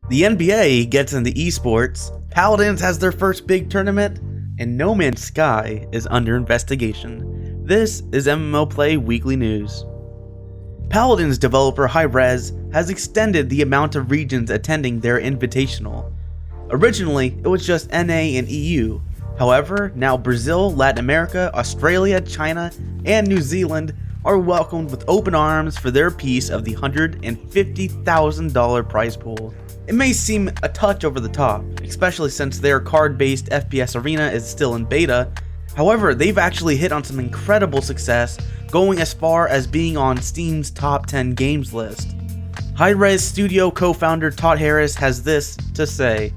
The NBA gets into esports, Paladins has their first big tournament, and No Man's Sky is under investigation. This is MMO-Play Weekly News. Paladins developer Rappelz has extended the amount of regions attending their Invitational. Originally, it was just NA and EU. However, now Brazil, Latin America, Australia, China, and New Zealand are welcomed with open arms for their piece of the $150,000 prize pool. It may seem a touch over the top, especially since their card-based FPS arena is still in beta. However, they've actually hit on some incredible success, going as far as being on Steam's top 10 games list. Rappelz studio co-founder Todd Harris has this to say: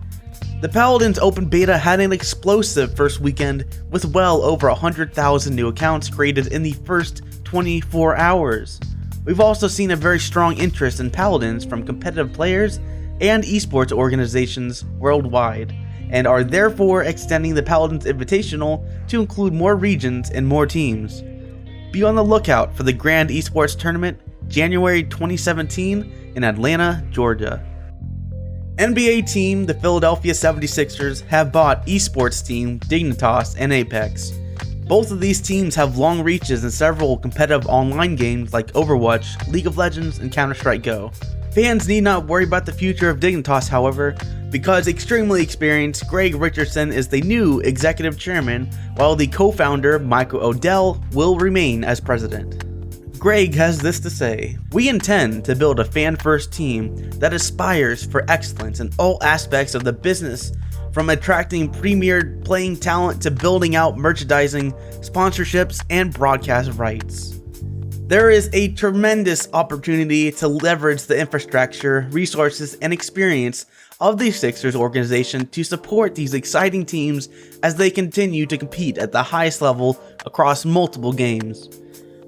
"The Paladins open beta had an explosive first weekend with well over 100,000 new accounts created in the first 24 hours. We've also seen a very strong interest in Paladins from competitive players and esports organizations worldwide, and are therefore extending the Paladins Invitational to include more regions and more teams. Be on the lookout for the Grand Esports Tournament, January 2017 in Atlanta, Georgia." NBA team, the Philadelphia 76ers, have bought esports team Dignitas and Apex. Both of these teams have long reaches in several competitive online games like Overwatch, League of Legends, and Counter-Strike Go. Fans need not worry about the future of Dignitas, however, because extremely experienced Greg Richardson is the new executive chairman, while the co-founder Michael Odell will remain as president. Greg has this to say: "We intend to build a fan-first team that aspires for excellence in all aspects of the business, from attracting premier playing talent to building out merchandising, sponsorships, and broadcast rights. There is a tremendous opportunity to leverage the infrastructure, resources, and experience of the Sixers organization to support these exciting teams as they continue to compete at the highest level across multiple games.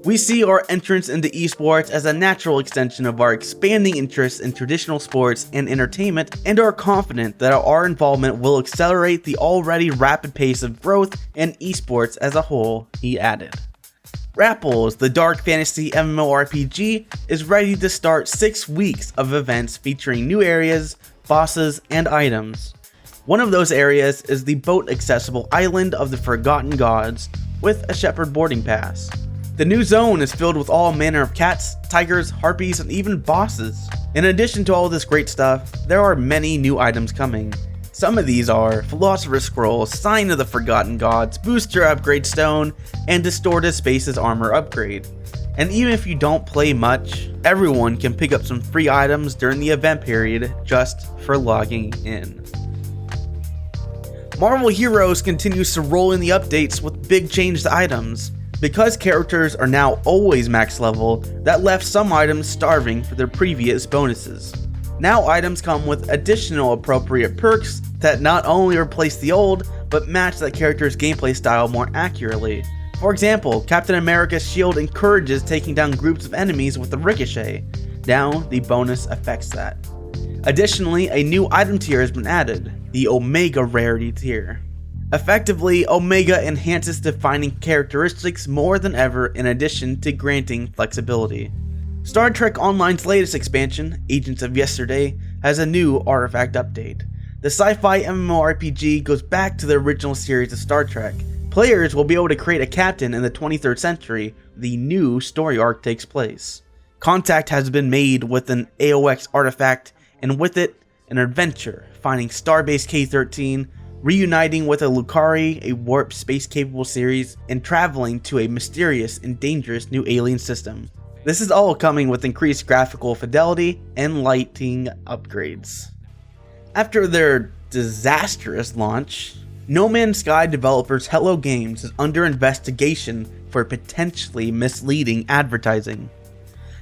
We see our entrance into esports as a natural extension of our expanding interests in traditional sports and entertainment, and are confident that our involvement will accelerate the already rapid pace of growth in esports as a whole," he added. Rappelz, the dark fantasy MMORPG, is ready to start 6 weeks of events featuring new areas, bosses, and items. One of those areas is the boat-accessible Island of the Forgotten Gods, with a shepherd boarding pass. The new zone is filled with all manner of cats, tigers, harpies, and even bosses. In addition to all this great stuff, there are many new items coming. Some of these are Philosopher's Scroll, Sign of the Forgotten Gods, Booster Upgrade Stone, and Distorted Spaces Armor Upgrade. And even if you don't play much, everyone can pick up some free items during the event period just for logging in. Marvel Heroes continues to roll in the updates with big changed items. Because characters are now always max level, that left some items starving for their previous bonuses. Now items come with additional appropriate perks that not only replace the old, but match that character's gameplay style more accurately. For example, Captain America's shield encourages taking down groups of enemies with a ricochet. Now the bonus affects that. Additionally, a new item tier has been added, the Omega Rarity tier. Effectively, Omega enhances defining characteristics more than ever, in addition to granting flexibility. Star Trek Online's latest expansion, Agents of Yesterday, has a new artifact update. The sci-fi MMORPG goes back to the original series of Star Trek. Players will be able to create a captain in the 23rd century. The new story arc takes place. Contact has been made with an AOX artifact, and with it, an adventure, finding Starbase K-13, reuniting with a Lucari, a warp space-capable series, and traveling to a mysterious and dangerous new alien system. This is all coming with increased graphical fidelity and lighting upgrades. After their disastrous launch, No Man's Sky developers Hello Games is under investigation for potentially misleading advertising.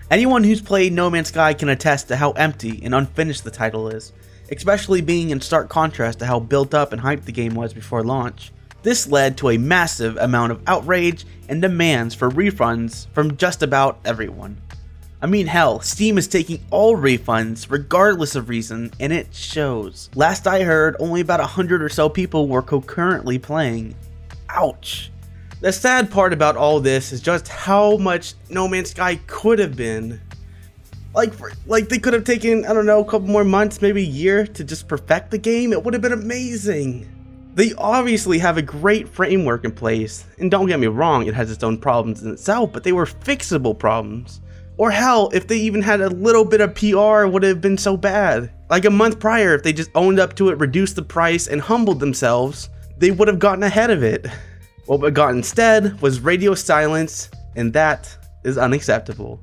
Anyone who's played No Man's Sky can attest to how empty and unfinished the title is, especially being in stark contrast to how built up and hyped the game was before launch. This led to a massive amount of outrage and demands for refunds from just about everyone. I mean, hell, Steam is taking all refunds regardless of reason, and it shows. Last I heard, only about 100 or so people were concurrently playing. Ouch. The sad part about all this is just how much No Man's Sky could have been. Like they could have taken, I don't know, a couple more months, maybe a year to just perfect the game. It would have been amazing. They obviously have a great framework in place, and don't get me wrong, it has its own problems in itself, but they were fixable problems. Or hell, if they even had a little bit of PR, it would have been so bad. Like a month prior, if they just owned up to it, reduced the price, and humbled themselves, they would have gotten ahead of it. What we got instead was radio silence, and that is unacceptable.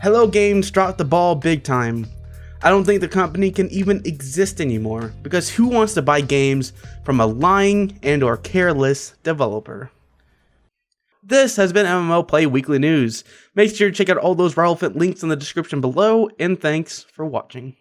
Hello Games dropped the ball big time. I don't think the company can even exist anymore, because who wants to buy games from a lying and or careless developer? This has been MMO-Play Weekly News. Make sure to check out all those relevant links in the description below, and thanks for watching.